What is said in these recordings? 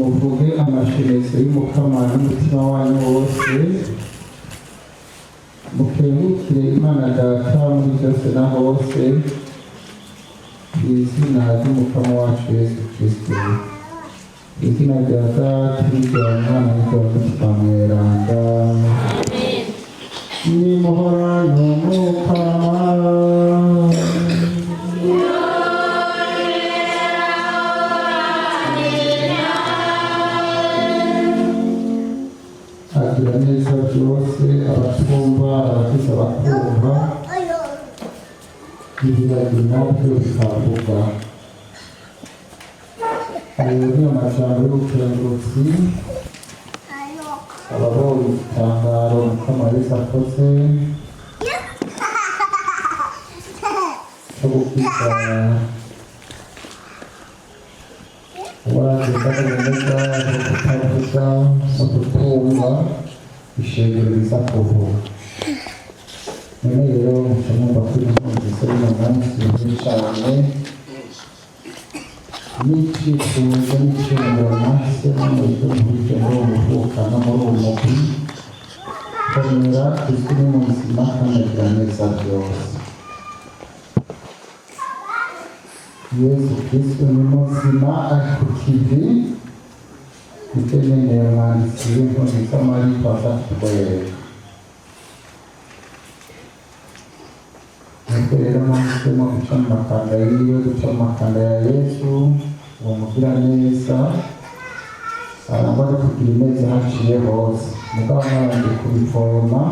muvuge amashirezo y'umukama n'umutima wanyu wose, mukengurukire Imana Data muri byose na hose, ku izina ry'umukama wacu Yesu Kristo, izina rya Data n'irya Mwana n'irya Mutima Mweranda. Nimuhorane umukama. Agira neza byose, abatwumva abakiza bakumva, ibiragi nabyo bikavuga. Ayo ni amajambo y'ubukengurutsi ababonye igitangaro umukama Yesu akoze cyo gukiza uwaragenda neza no kutavuga no kutumva ishengero riza kuvuga. None rero mucamumva kuri mwumvise bino munsi byinshi cyane n'icyifuzo n'icyemezo nahisemo muri byo muburyo bwo guvuka no muri uwo mugwi komera izwi n'umuzima kandi agira neza byose. Yesu Kristo ni muzima ari ku kivi, nicyo nyene umwanditsi w'inkuru z'Amariko azatwereka. Nuko rero nahisemo guca mu makanda yiwe, guca mu makanda ya Yesu uwo mugiraneza arangwa no kugira ineza haciye hose. Mugabo mwabanje kubivoma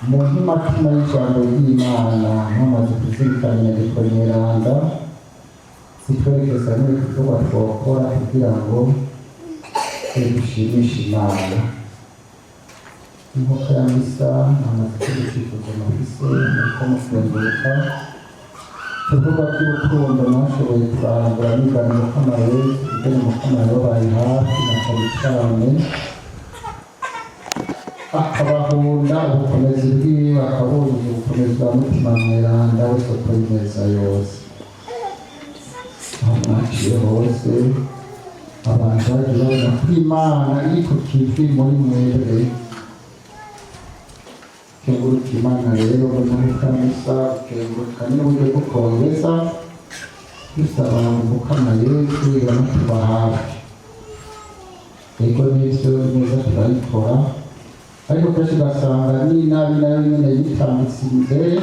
mu ntimatima y'ijambo ry'Imana, mwamaze kuzirikana inyandiko nyeranda zitwerekeza n'ibikorwa twokora kugira ngo dushimishe Imana. Inkoko ya misa namaze kugucifuza amafise nuko musenguruka tuvuga by'urukundo mwashoboye kurangura n'ingano umukama Yesu kugira umukama yababaye hafi na kare cyane, akabahunda ubukomezi bwiwe, akaburiza ubukomezi bwa Mutima Mweranda we soko y'ineza yose. Aho mwaciye hose abantu bagiye babona ko Imana iri ku kivi muri mwebwe. Kenguruka Imana rero muri kamisa, kenguruka n'uburyo bwo kongeza dusaba umukama Yesu iramutuba hafi. Ego n'ibyo neza turabikora, ariko kenshi ugasanga n'inabi nayo nyine yitambitse imbere,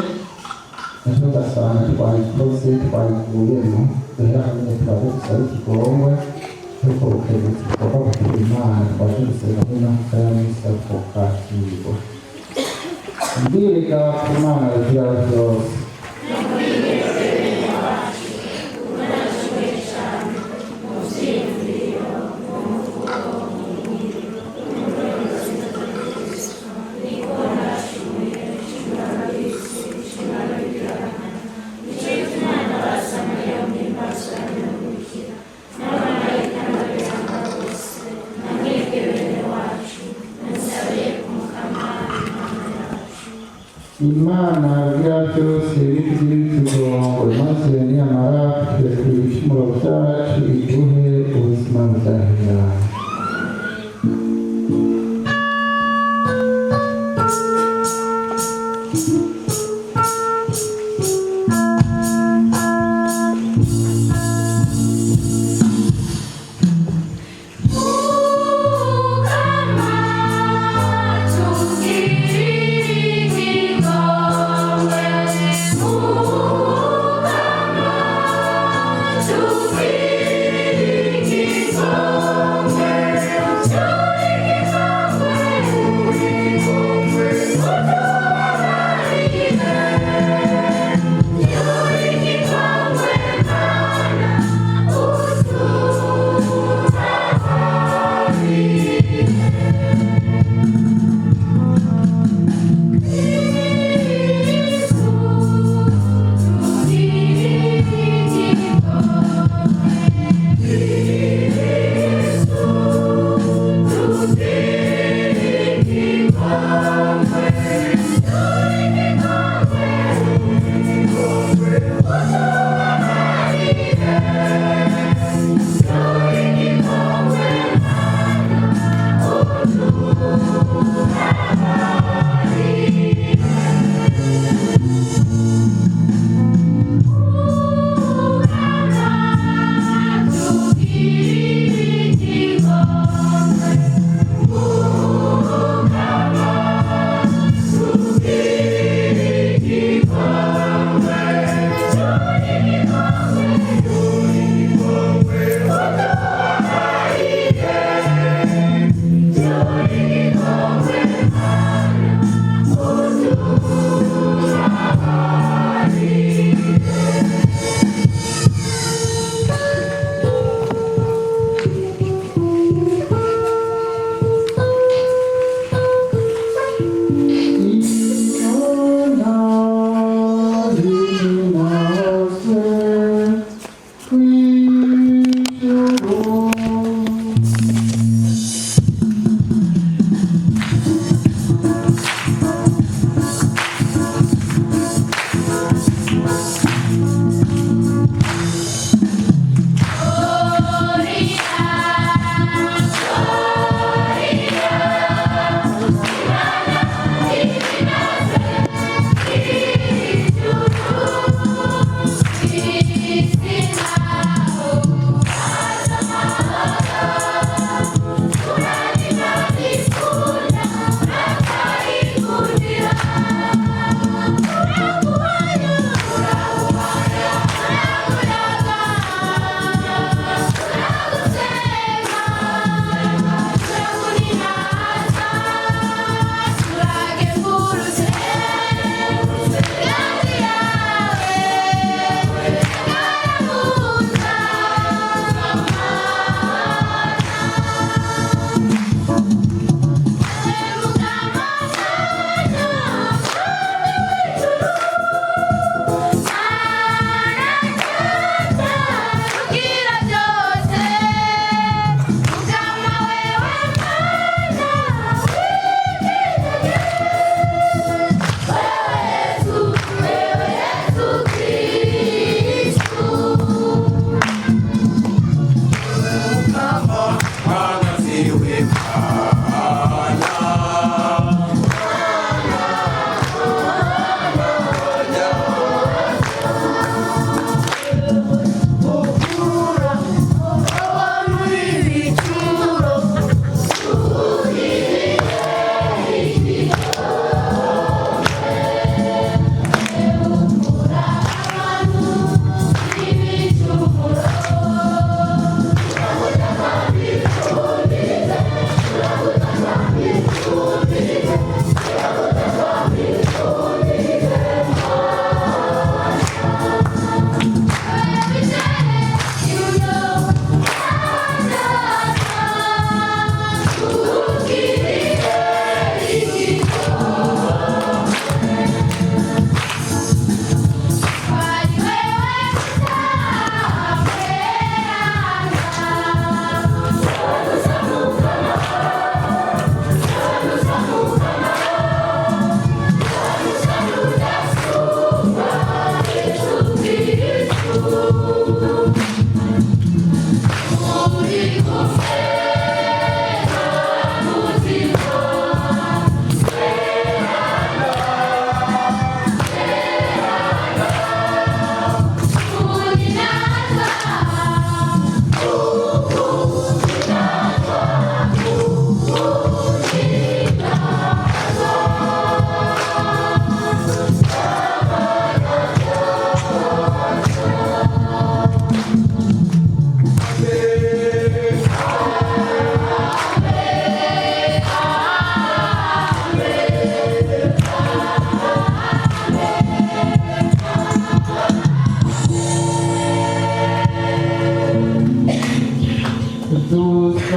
natwe ugasanga twayikoze twayikuyemo. Rero hamwe turabe dusaba ikigongwe, ariko ukengurutse tugomba kugira Imana twaje gusenga muri n'amuka ya misa tukakirwa. Mbirega ku Mana rugira byose. Imana rugira byose bitugongwe, maze niyamara kuturekura ibicumuro byacu iduhe ubuzima budahera. To be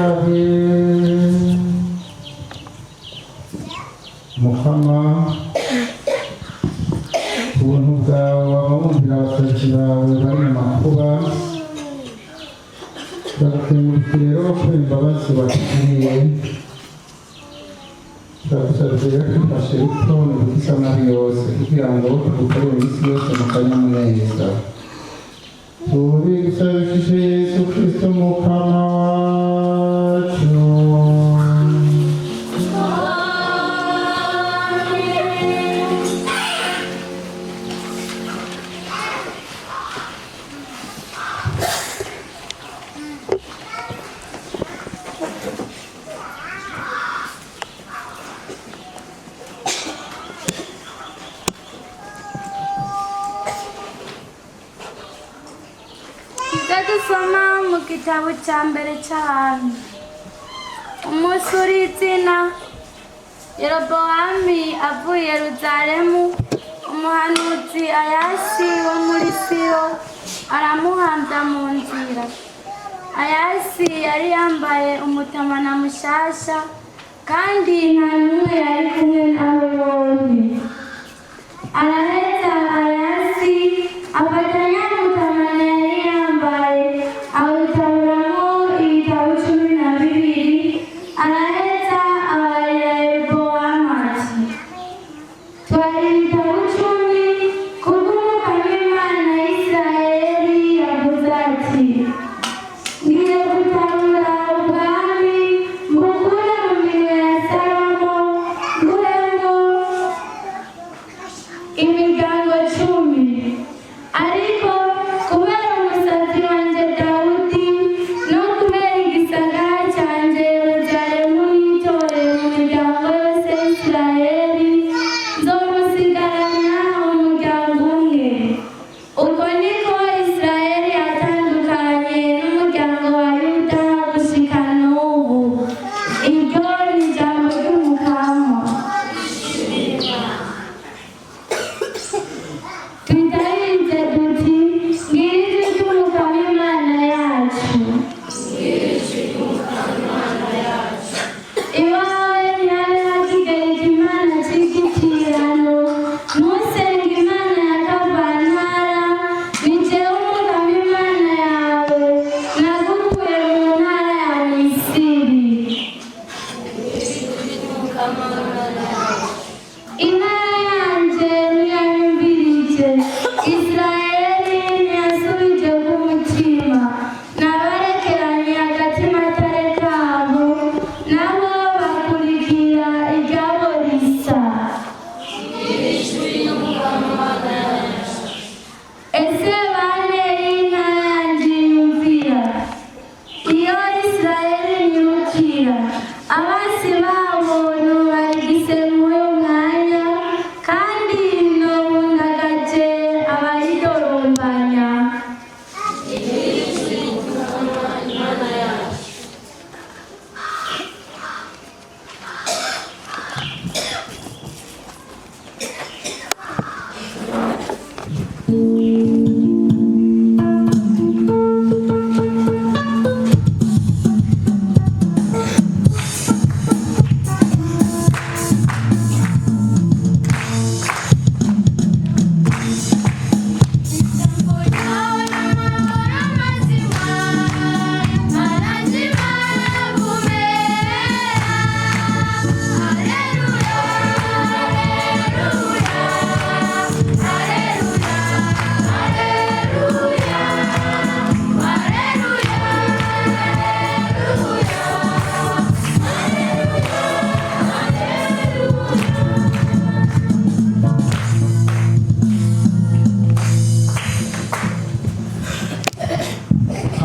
dusabe. Mukama ubuntu bwawe wabumvira abasazi bawe bari mu makuba, turagukengurukira rero ko imbabazi watugiriye. Turagusabye rero twifashe rito mu bw'isamari yose kugira ngo tugukore iminsi yose mu kanyamuneza. Tubisabishije Yesu Kristo Mukama wacu. Dusoma mu gitabo cya mbere cy'abantu. Umunsi uri izina Yerobowamu avuye Yeruzalemu, umuhanuzi Ayasi wo muri Silo aramuhambya mu nzira. Ayasi yari yambaye umutamana mushasha, kandi nta n'umwe yari kumwe nawe bombi. Araheza Ayasi afatanya umutamana yari yambaye awutaburamo ibitabo 12. Araheza abarira Yerobowamu ati, twari ibitabo 10 kubw'Umwuka w'Imana ya Isirayeli yavuze ati, ngiye gutabura ubwami mbukure mu minwe ya Salomo, nguremo imiryango 10. Ariko kubera umusatsi wanjye Dawudi no kubera igisagara cyanjye Yerusalemu yitoreye mu miryango yose y'Isirayeli, nzomusigarana umuryango umwe. Uko niko Isirayeli yatandukanye n'umuryango wa Yuda gushika n'ubu. Iryo ni ijambo ry'Umukama. Twitahize duti, ngiri ry'Umwuka w'Imana yacu. Iwawe ntihabe hakigarika imana cy'igitirano, ntusenge imana ya kavantara. Ni jyewe Umwuka w'Imana yawe, nagukuye mu ntara ya Misiri. Intara yanjye ntiyanyumvirije, Isirayeli ntiyasubije ku mutima. Nabarekeranye agatimatare kabo, nabo bakurikira iryabo risa. Ese bane y'intara yanjye yumvira, iyo Isirayeli yirukira, abansi babo ntubarigise muri uwo mwanya, kandi ntubundagaje abayidorombanya.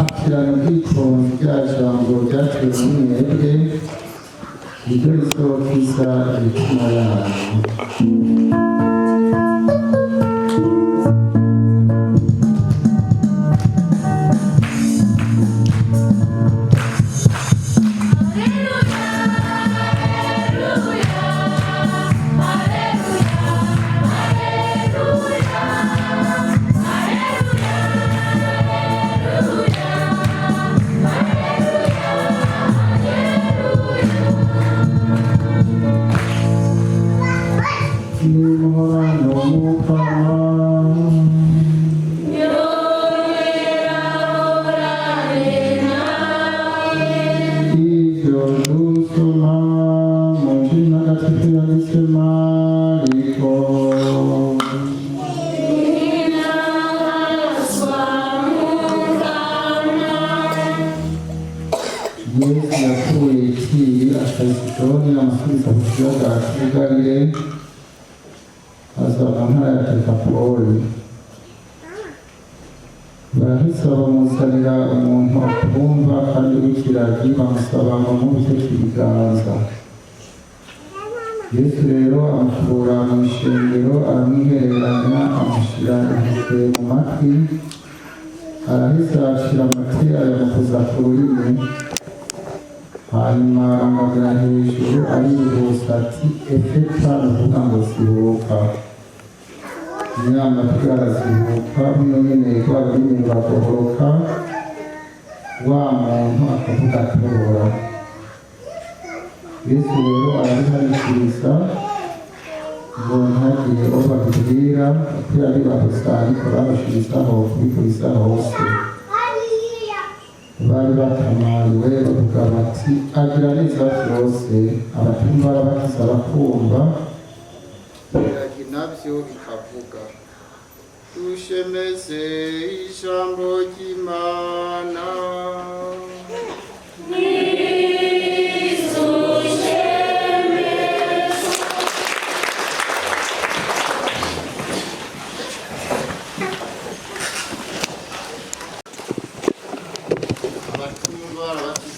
Akirana ubwitonzi rya jambo ryatewe n'umwebwe, iryo rizokiza imitima yanyu. Yesu yapfuye ikiri akayisidoni amakubita ku kiyaga cy'ugarire aza mu ntara ya Dekapoli. Barahise bamuzanira umuntu atumva kandi w'ikiragi bamusaba ngo amubike ku biganza. Yesu rero amukura mu ishengero aramwihereranya amushyira intoke mu matwi, arahise ashyira amatwi ayamukoza ku rurimi, hanyuma aramagara hejuru arihuta ati efeta, uvuga ngo sibuka. Inyamatwi arazibuka, bino nyene rwa rurimi ruragohoroka, wa muntu akavuga atobora. Yesu rero arabiharikiriza ngo ntihagire uwo babibwira, kuko yari babusa ariko babashirizaho kubikuriza hose. Bari batamariwe bavuga bati agira neza vyose, abatumva barabakiza bakumva, ibiragi navyo bikavuga. Dushemeze ijambo ry'Imana.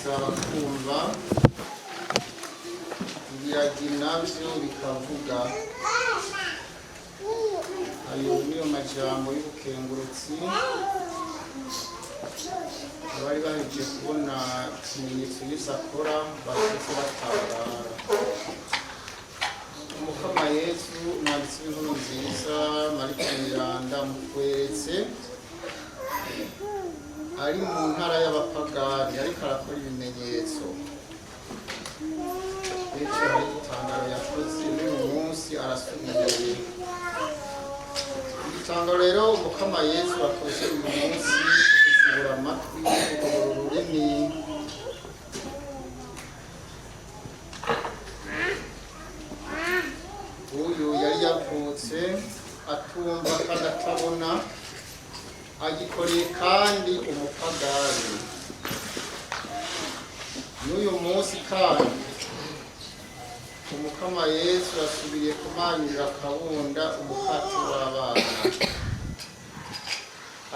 Bakumva, ibiragi navyo bikavuga. Ayo niyo majambo y'ubukengurutsi abari bahejeje kubona ikimenyetso Yesu akora bahise batangara. Umukama Yesu umwanditsi w'inkuru nziza Mariko Mweranda mutweretse ari mu ntara y'abapagani ariko arakora ibimenyetso. Bityo hari igitangaro yakoze n'uyu munsi arasubiye. Igitangaro rero umukama Yesu akoze uyu munsi kuzibura amatwi, kugorora ururimi. Uyu yari yavutse atumva kandi atabona, agikoreye kandi umupagani. N'uyu munsi kandi umukama Yesu yasubiriye kumanyurira akabunda umukate w'abana.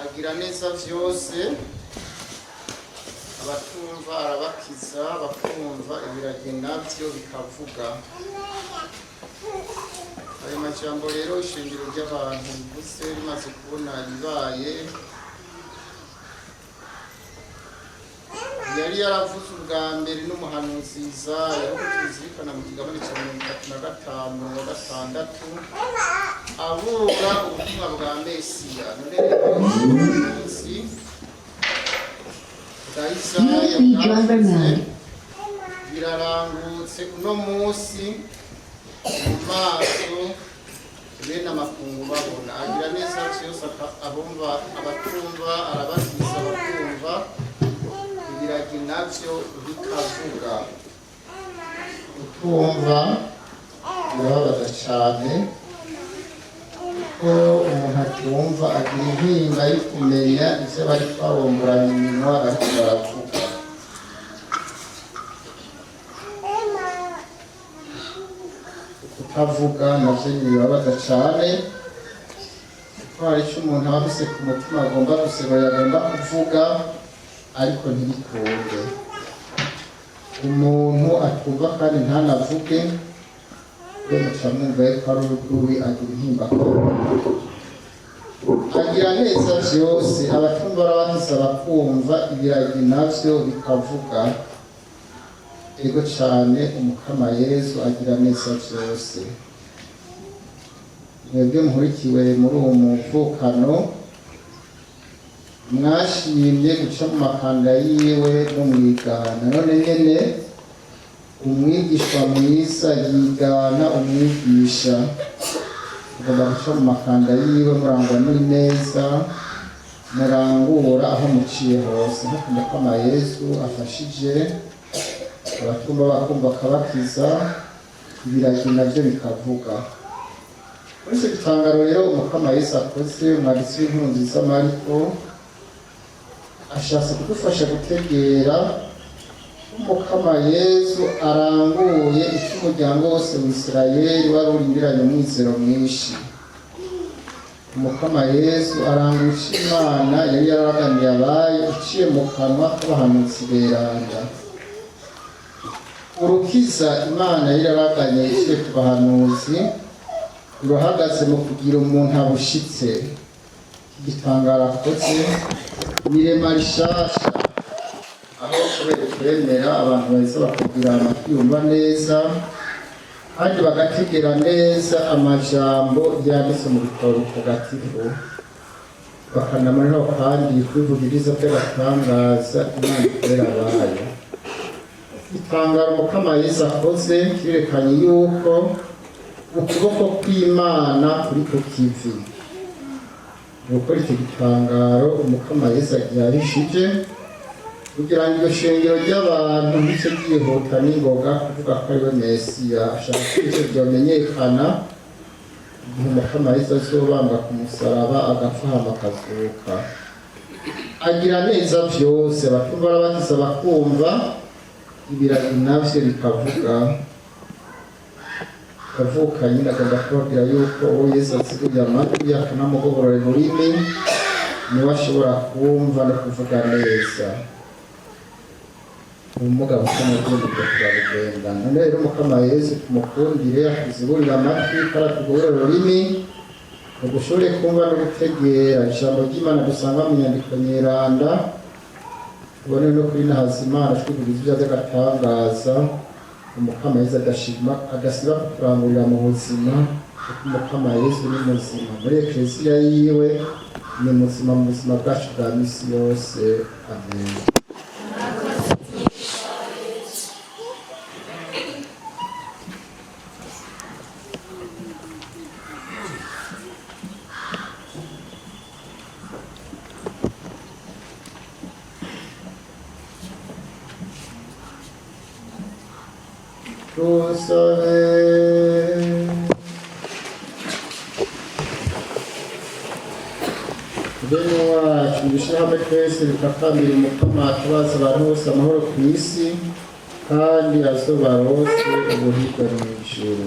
Agira neza vyose, abatumva arabakiza bakumva, ibiragi navyo bikavuga. Ayo majambo rero ishingiro ry'abantu bose rimaze kubona ibibaye, yari yaravuze ubwa mbere n'umuhanuzi Izaya, aho tuzirikana mu kigabane cya 35:6 avuga ubutumwa bwa Mesiya. None rero umunsi bwa Izaya bwavuze birarangutse uno munsi mu maso bene amakungu babona. Agira neza vyose abumva, abatumva arabakiza bakumva, ibiragi navyo bikavuga. Utumva birababaza cane, kuko umuntu atumva agira intimba yo kumenya ivyo bari babomboranya iminwa bariko baravuga. Kutavuga navyo bibabaza cane, kuko hari ico umuntu aba afise ku mutima agomba gusohora, agomba kuvuga ariko ntibikunde. Umuntu atumva kandi ntanavuge, we muca mwumva yuko ari urwuri, agira intimba agira neza vyose, abatumva arabakiza bakumva, ibiragi navyo bikavuga. Ego cane umukama Yesu agira neza vyose. Mwebwe muhurikiwe muri uwo muvukano, mwashimye guca mu makanda yiwe no mwigana. None nyene umwigishwa mwiza yigana umwigisha. Mugomba guca mu makanda yiwe murangwa n'ineza, murangura aho muciye hose. Nk'uko umukama Yesu afashije abatumva bakumva akabakiza, ibiragi navyo bikavuga. Muri icyo gitangaro rero umukama Yesu akoze, umwanditsi w'inkuru nziza Mariko ashatse kudufasha gutegera Umukama Yesu aranguye icyo umuryango wose wa Isirayeli wari urindiranye umwizero mwinshi. Umukama Yesu aranguye icyo Imana yari yaraganiye abayo iciye mu kanwa k'abahanuzi beranda. Urukiza Imana yari yaraganiye iciye ku bahanuzi rurahagaze mu kugira umuntu abushitse. Igitangara akoze n'irema rishasha, aho kubera kwemera abantu bahise bakagira amatwi yumva neza kandi bagategera neza amajambo yanditse mu bitabo bitagatifu, bakanamariraho kandi kwivugiriza by'agatangaza Imana ikorera abayo. Itangaro Umukama Yesu akoze kirerekanye yuko ukuboko kw'Imana kuri ku kivi. Gukora icyo gitangaro Umukama Yesu yarishije kugira ngo iryo shengero ry'abantu ndetse ryihuta n'ingoga kuvuga ko ariwe Mesiya, ashaka ko icyo byamenyekana igihe Umukama Yesu azobambwa ku musaraba agapfa hama akazuka. Agira neza byose, abatumva barabakiza bakumva, ibiragi navyo bikavuga. Kavuka nyine agomba kubabwira yuko uwo Yesu atsiguye amatwi akanamugorora ururimi niwe ashobora kumva no kuvuga neza. Ubumuga bukomeye bwo kuragenda. None rero Umukama Yesu tumukundire akuzigurira amatwi kandi atugorora ururimi ngo ushobore kumva no gutegera ijambo ry'Imana dusanga mu nyandiko nyeranda. Tubone no kuri Nahazimana twiguriza by'agatangaza. Umukama Yesu agasiba kuturangurira mu buzima kuko Umukama Yesu ni muzima muri Eklesiya yiwe, ni muzima mu buzima bwacu bwa misi yose. Amen. Bene wacu dushyire hamwe twese bikakambira Umukama tubaza abantu bose amahoro ku isi kandi azobarose ubuhirwe mu ijuru.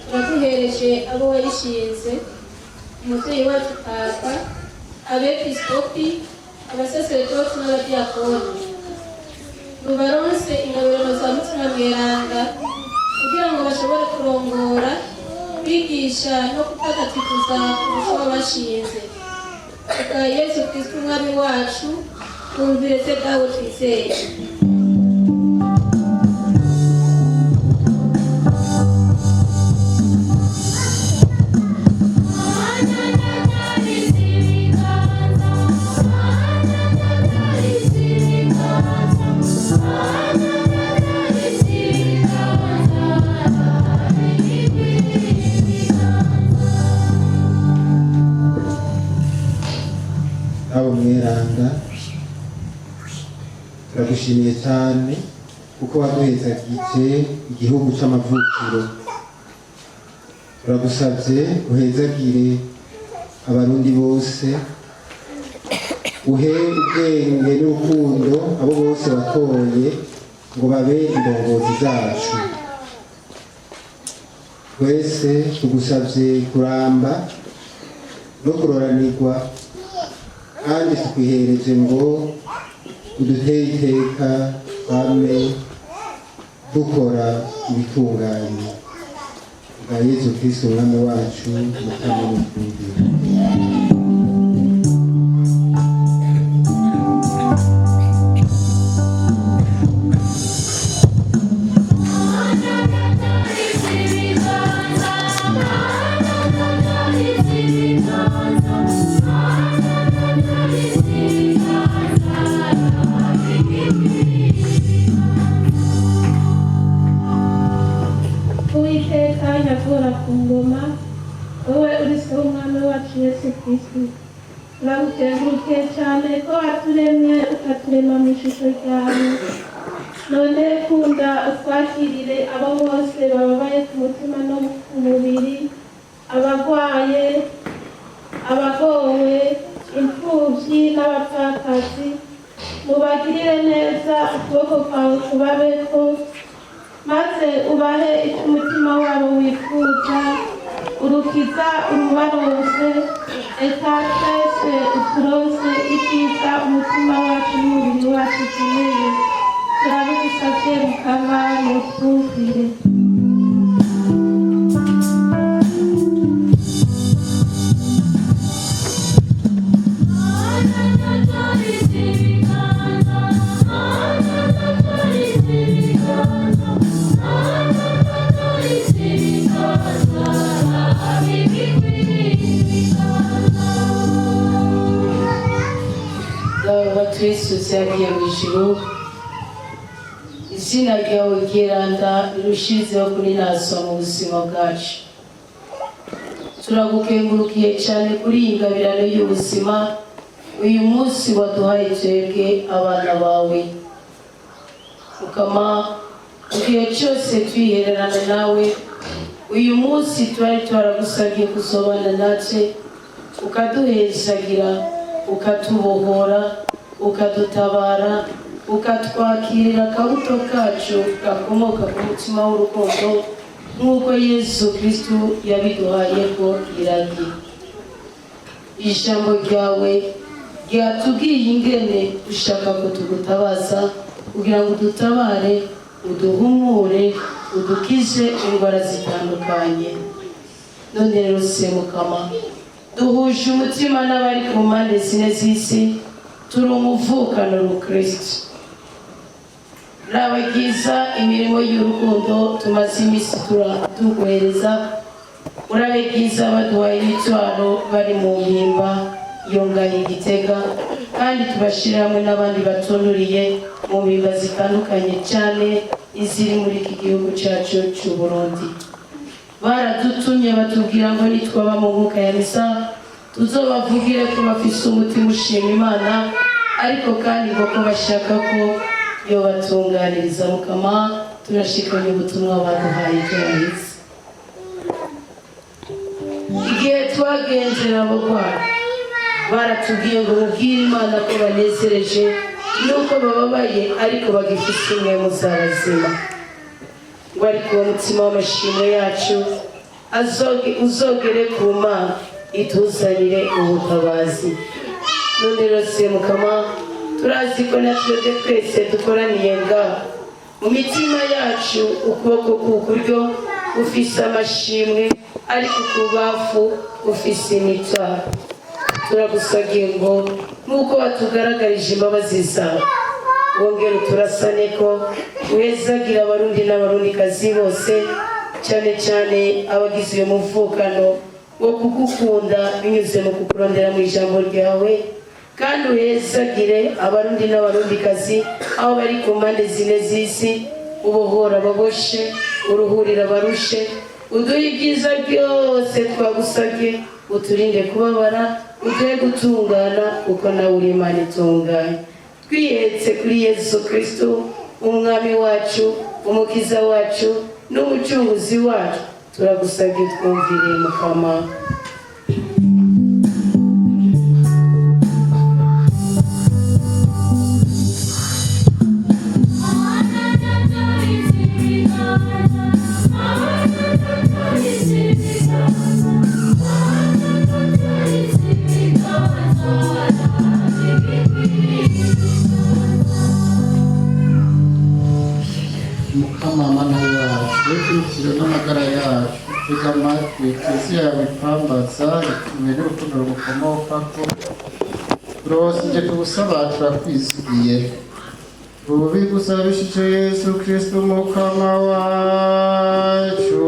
Turaguhereje abo warishinze, umuvyeyi wacu Papa, abepiskopi, abasaseredoti n'abadiyakoni. Rubaronse ingabirano za Mutima Mweranda kugira ngo bashobore kurongora, kwigisha no gutagatifuza umuco wabashinze. Reka Yesu Kristo umwami wacu twumvire se dawe twizeye. Mweranda, turagushimiye cyane kuko waduhezagije igihugu c'amavukiro. Turagusabye uhezagire abarundi bose, uhe ubwenge n'urukundo abo bose batoye ngo babe indongozi zacu. Twese tugusabye kuramba no kuroranirwa, kandi tukwihereje ngo uduteye iteka twame dukora ibitunganye. bwa Yesu Kristo umwami wacu mutama n'ukumvira. Uwiteka nyakubahwa ku ngoma, wowe uri se w'umwami wacu Yesu Kristo, turagukengurukiye cyane ko waturemye ukaturema mu ishusho ryawe. None kunda utwakirire abo bose bababaye ku mutima no ku mubiri, abarwaye, abagowe, imfubyi n'abapfakazi. Mubagirire neza, ukuboko kwawe kubabeko, maze ubahe icyo umutima wabo wifuza, urukiza urubarose, eka twese uturose ibyiza umutima wacu n'umubiri wacu ukeneye. Turabigusabye mukama mutwumvire. Kristo yagiye mu ijuru, izina ryawe ryeranda rirushizeho kurinazwa mu buzima bwacu. Turagukengurukiye cyane kuri iyi ngabirano y'ubuzima uyu munsi waduhaye twebwe abana bawe. Mukama, igihe cyose twihererana nawe, uyu munsi twari twaragusabye kusobana natwe, ukaduhezagira, ukatubohora, ukadutabara, ukatwakirira akabuto kacu gakomoka ku mutima w'urukundo nk'uko Yesu Kristo yabiduhaye ko iragi. Ijambo ryawe ryatubwiye ingene ushaka ko tugutabaza kugira ngo udutabare, uduhumure, udukize indwara zitandukanye. None rero se Mukama, duhuje umutima n'abari ku mpande zine z'isi, turi umuvukano rukristo. Urabagiza imirimo y'urukundo tumaze iminsi tuguhereza, urabagiza baduhaye ibitwaro bari mu mpimba yongaye Gitega, kandi tubashira hamwe n'abandi batunuriye mu mpimba zitandukanye cyane iziri muri iki gihugu cyacu cy'u Burundi. Baradutumye batubwira ngo nitwaba mu mwuka ya misa tuzobavugire ko bafise umutima ushima Imana, ariko kandi ngo ko bashaka ko yo batunganiriza. Mukama, turashikanye ubutumwa baduhaye turahise. Igihe twagenzera abarwayi baratubwiye ngo mubwire Imana ko banezereje nuko bababaye ariko bagifise umwe muzabazima. Ngo ariko uwo mutima w'amashimwe yacu uzogere ku Mana ituzanire ubutabazi. None rero se Mukama, turazi ko natwe twese dukoraniye ngaho mu mitima yacu, ukuboko k'ukuryo ufise amashimwe ariko ukubafu ufise imitwaro. Turagusabye ngo nk'uko watugaragarije imbabazi zawe, wongere uturasane ko uhezagira abarundi n'abarundikazi bose, cyane cyane abagize uyu muvukano wo kugukunda binyuze mu kukurondera mu ijambo ryawe, kandi uhezagire abarundi n'abarundikazi aho bari ku mpande zine z'isi, ubohora ababoshe, uruhurira abarushe, uduhe ibyiza byose twagusabye, uturinde kubabara, uduhe gutungana kuko nawe uri Imana itunganye. Twihetse kuri Yesu Kristo umwami wacu, umukiza wacu n'umucunguzi wacu, turagusabye twumvire Mukama. Mukama mana yacu, Kristo n'amagara yacu, tega amatwi Kristo yawe ipambaza itume n'urukundo rumukomokako rwose nje tugusaba turakwizigiye ubu bigusabishije Yesu Kristo umukama wacu.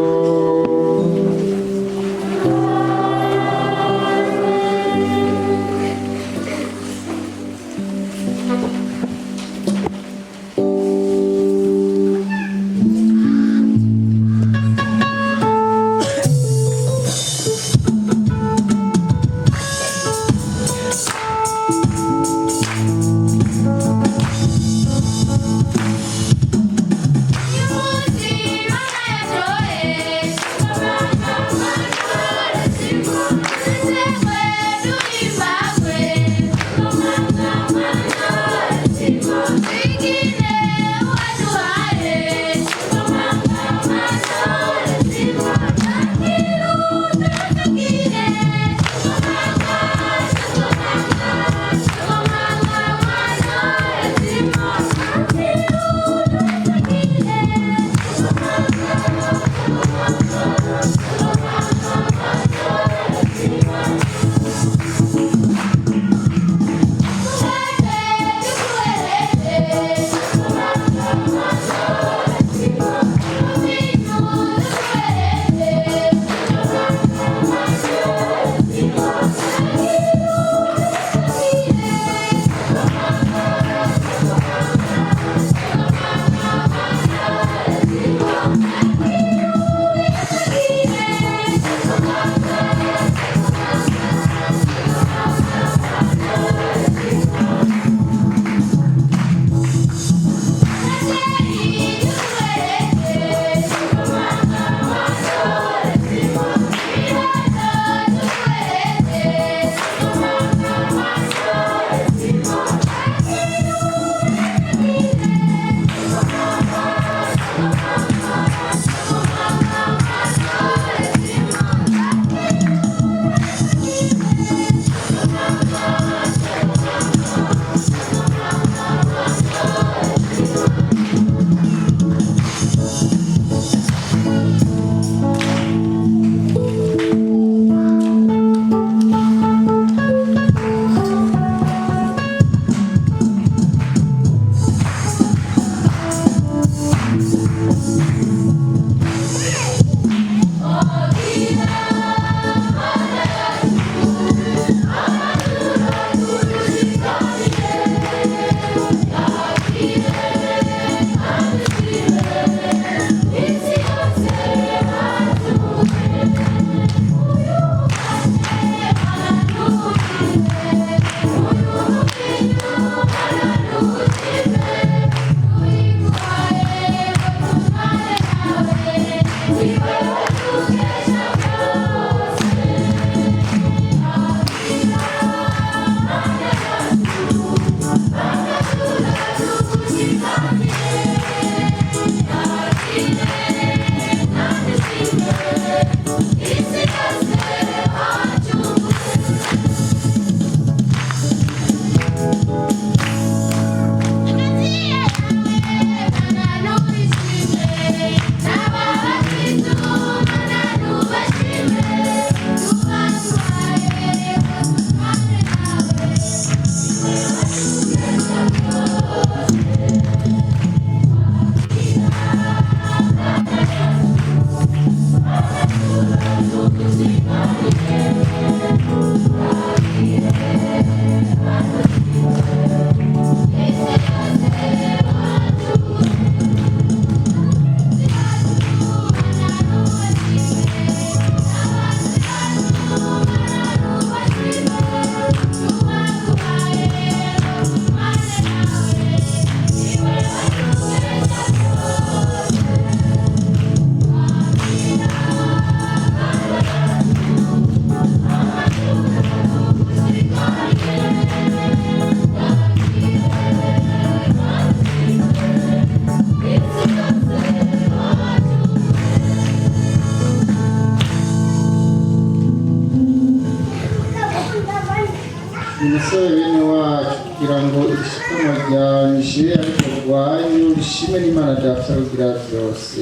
umusore bene wacu kugira ngo ishikanwa ryawe rishire ariko rwanyu rishime n'Imana data rugira byose.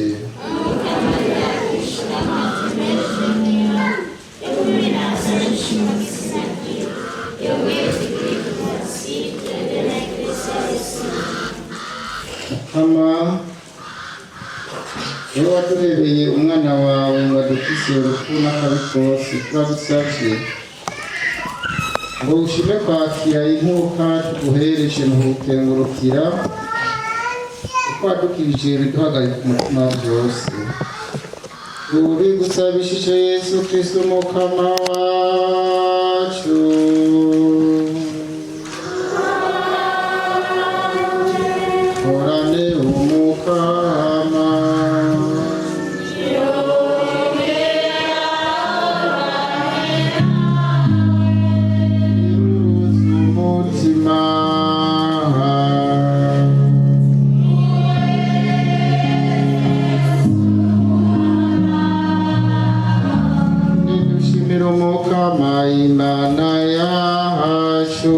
Mama, iyo waduhereye umwana wawe ngo adukise urupfu n'akabi kose turagusavye ngo ushime kwakira inkuka tuguhereje mu gukengurukira uko wadukirije ibiduhagarika umutima byose ubigusabishije Yesu Kristo Mukama wacu. Horane umukama umutima nidushimira umukama Imana yacu.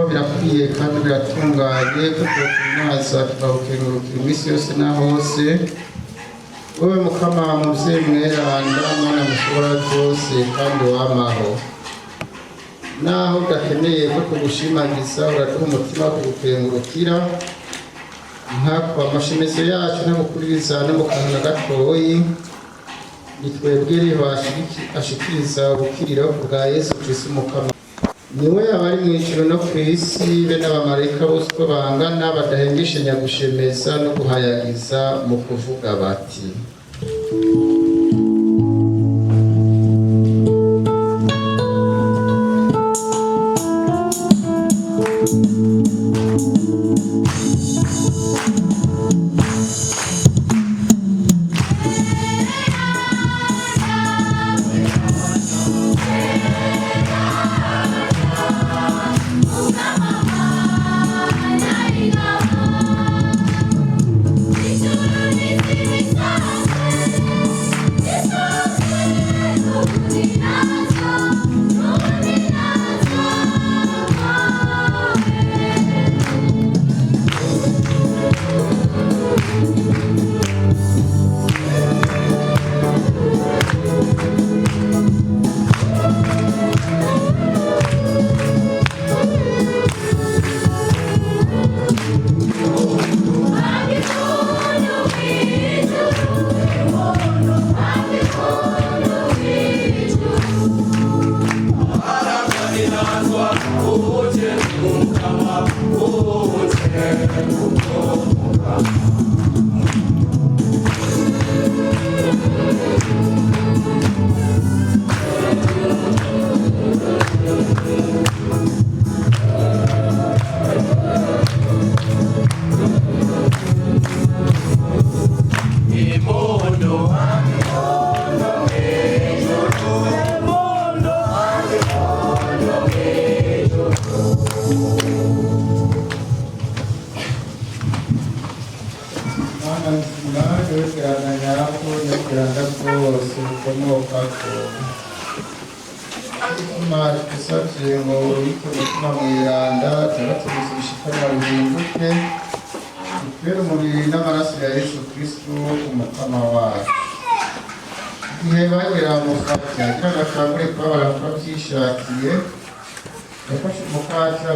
Birakwiye kandi biratunganye kuko tunaza tukawukengurukira iminsi yose na hose. Wowe Mukama muvyeyi mweranda Mana mushobora byose kandi wamaho, naho udakeneye ko tugushimagiza uraduha umutima wo kugukengurukira nkako amashemezo yacu n'amukuririza no mu kanwa gatoyi nitwebwereho ashikiriza ubukiriro bwa Yesu Kristo Mukama. Niwe abari mu ijuru no ku isi be n'abamarayika bose uko bangana badahengeshanya gushemeza no guhayagiza mu kuvuga bati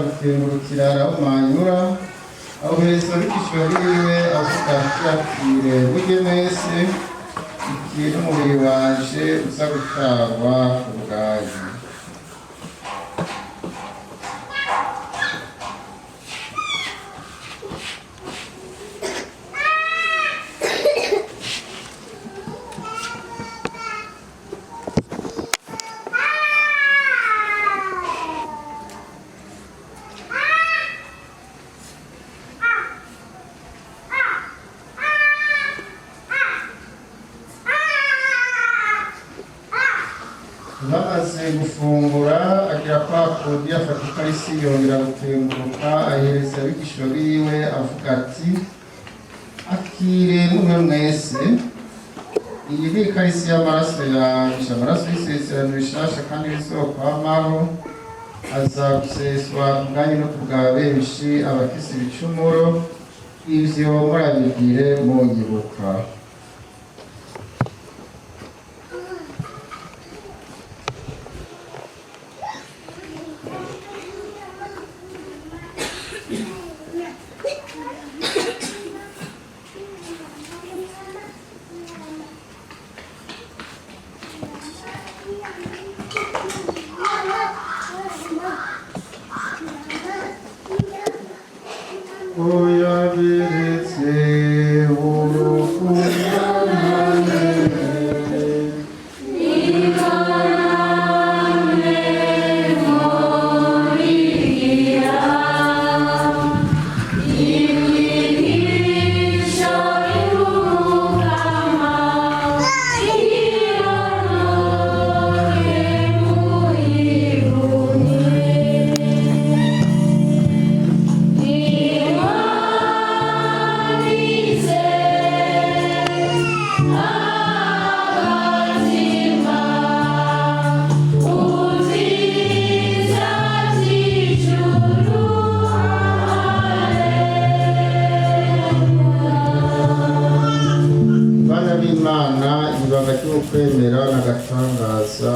gukengurukira arawumanyura awuhereza abigishwa biwe avuga ati burye mwese iki n'umubiri wanje uza gutangwa ku bwanyu. Bamaze gufungura agira kwa kundi afata ikarisi yongera gutenguruka ahereza abigishwa biwe avuga ati akire mumwe mwese iyi ni ikarisi y'amaraso yanje, amaraso y'isezerano isezerano rishasha kandi rizokwamaho, aza guseswa ku bwanyu no ku bwa benshi abafise ibicumuro, ivyo murabigire munyibuka. Kwemera n'agatangaza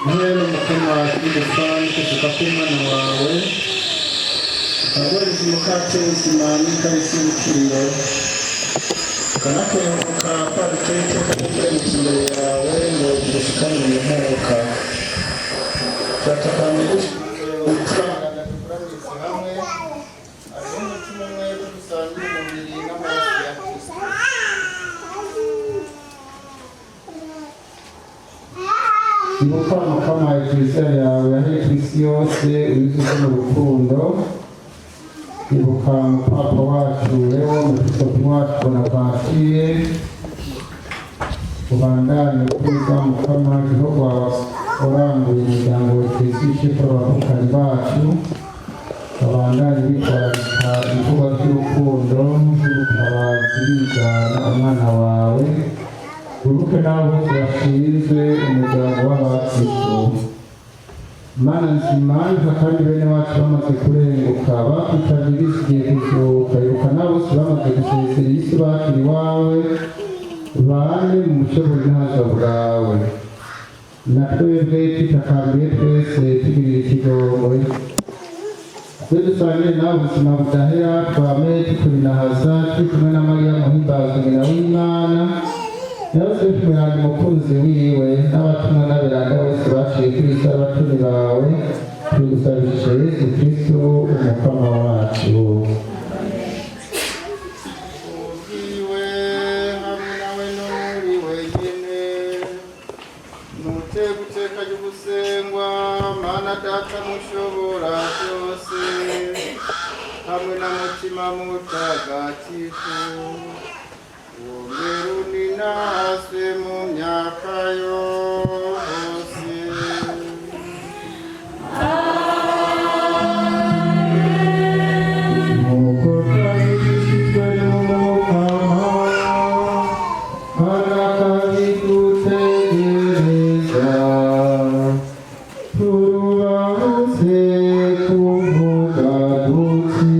mwene umutima w'igufani kutuka kw'Imana wawe ukagoreza umukate w'ubuzima n'ikarisi y'ibiciro ukanakenguruka kwaduteye iteka n'ukurenguka imbere yawe ngo tugushikanire imperuka turatakambira uturangana tukuramirize hamwe ariho umutima umwe tugusangira umubiri n'amaraso ya Kristo. Ibuka Mukama Ekleziya yawe yahe kw'isi yose uyizuze mu rukundo. Ibuka Papa wacu Leo, Mwepiskopi wacu Bonaventure, ubandanye kwiga Mukama Gihugu waranguye umuryango wa Ekleziya ishekuru abavukanye bacu, babandanye bitwararika ibikorwa by'urukundo by'ubutabazi bigana umwana wawe. Wibuke n'abo bose bashinzwe umuryango w'abakristo. Mana nzima, ibuka kandi bene wacu bamaze kurenguka bakwitabira igihe kuzuka. Ibuka n'abo bose bamaze gusezera isi bakiri iwawe, bane mu muco w'ubwihaza bwawe. Na twebwe twitakambiye twese tugirira ikigongwe, twe dusangire nawe ubuzima budahera, twame tukurinahaza turi kumwe na Mariya muhimbaza nyina w'Imana, Yosefu muranga umukunzi wiwe, n'abatumwa n'abiranga bose baciye kuri isabatuni bawe, tugusabishe Yesu Kristo umukama wacu. Ugiwe hamwe nawe n'uri wenyine, nutega uteka ry'ugusengwa, Mana Data mushobora byose, hamwe na mutima mutagatifu, wongere uninase mu myaka yose. Nk'uko twabigishijwe n'Umukama, arakabidutegereza, turubahutse kuvuga duti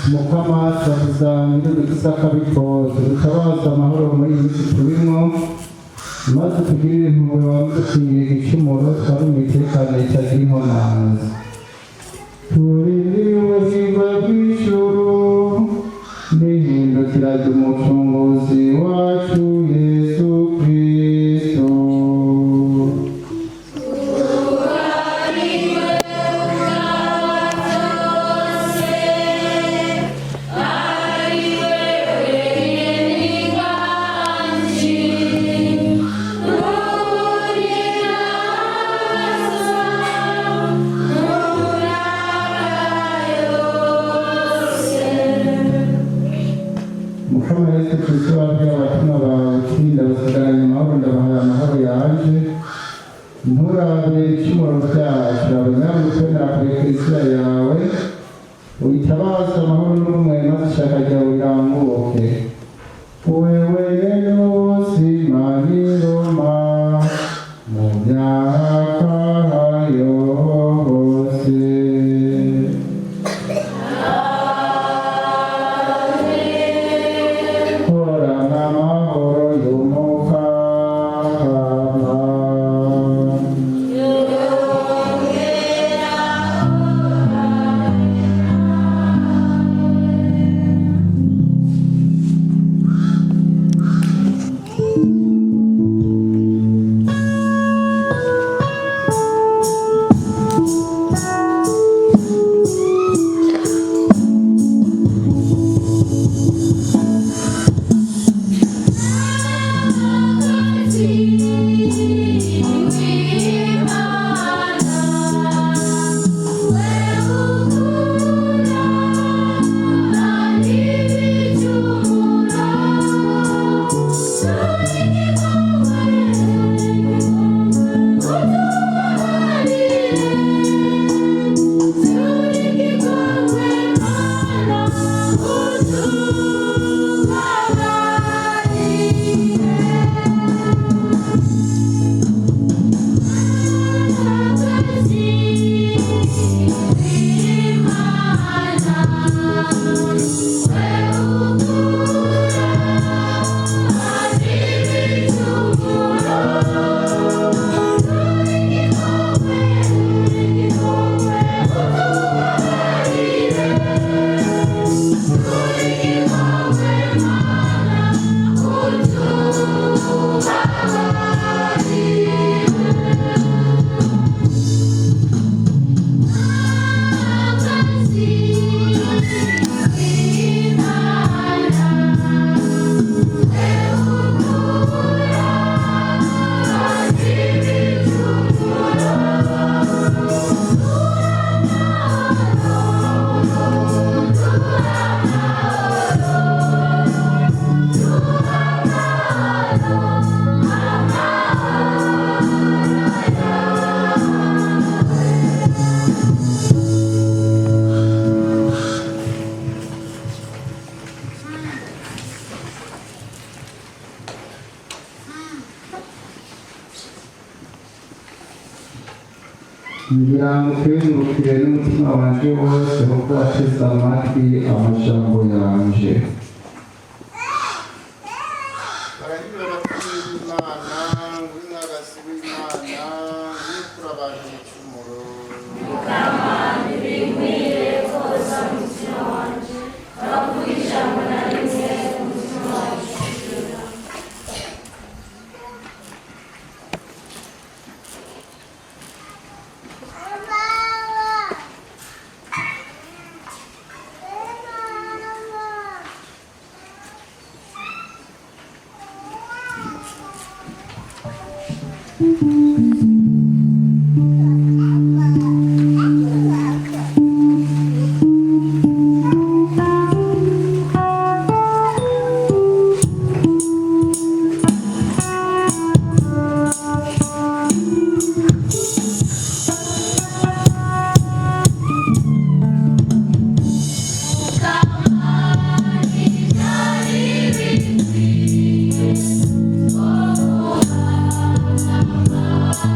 mukama turakuzamira udusaka bitoze dutabaza amahoro muri iyi minsi turimo maze tugirire impuhwe wamudukingira igicumuro twari mu itekane ritagira inkomanzi turindire ubuzima bw'ijuru n'ihindukira ry'umucunguzi wacu Yesu Kristo. Mukama Yesu Kristo wabwiye abatumwa bawe uti ndabasigaranye amahoro ndabahaye amahoro yanje nturabe ibicumuro byacu abanyabukwe nakure Kristo yawe uyitabaze amahoro n'ubumwe maze ishaka ryawe rirambuke wewe ubuzima n'iroma mu myaka yose. ngira ngo twiyungukire n'umutima wanje wose kuko wateze amatwi amajambo yanje. barahiwe bakuru b'Imana ngw'imwagazi w'Imana ngw'ukura abantu ibicumuro Mukama ntibinkwiriye koza umutima wanje bavuga ijambo na rimwe umutima wanje ushira. Oh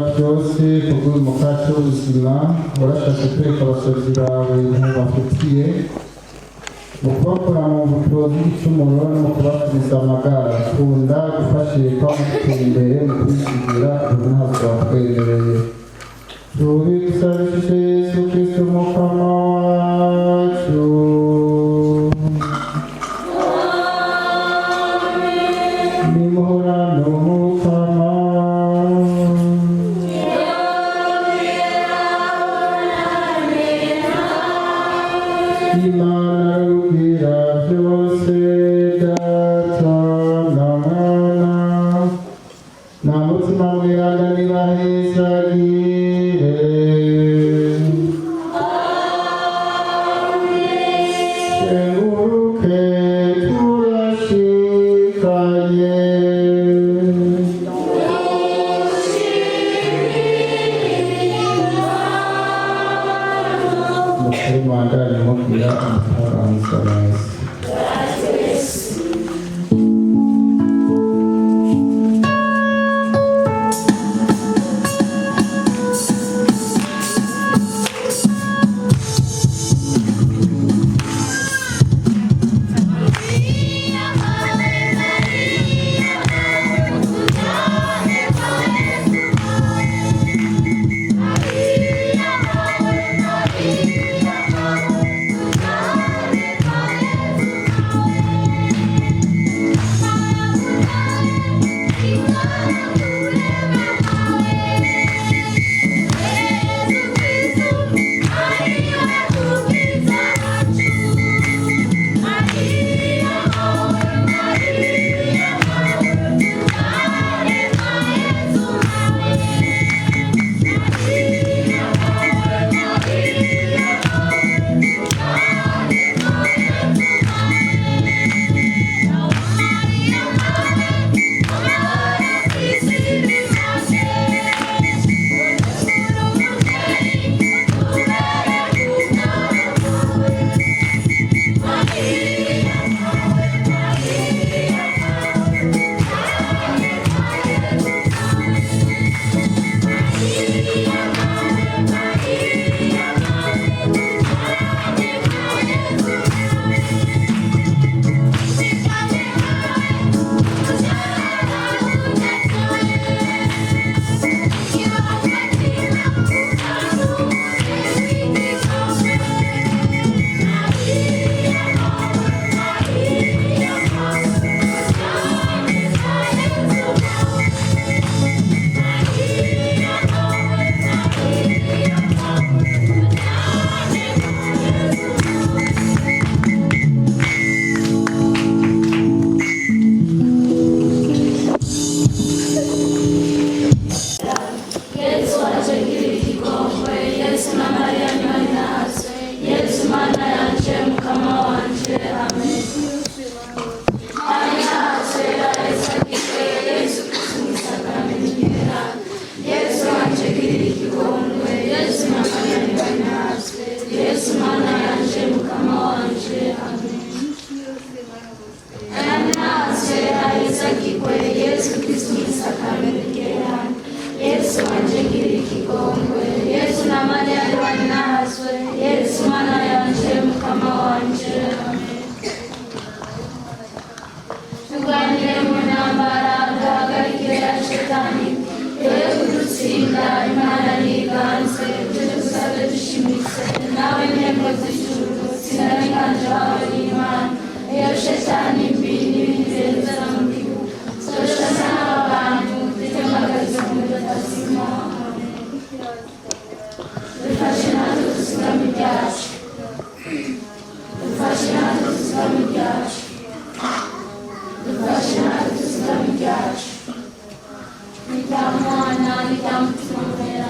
byose kubw'umukate w'ubuzima warashatse kwereka abasozi bawe ntibafitiye mu kubakora mu mbuto z'igicumuro no mu kubasubiza amagara kunda gufashishwa mu gutera imbere mu kwisigira ubunazwa twemereye tubisabishije Yesu Kristo umukama wacu nimuhorane umukama Imana rugira byose data na mwana na mutima mweranda nibahezagire Senguruke turashikanye Mukuru mandani mubwira amafaransa neza Nitamuona, nitamtumia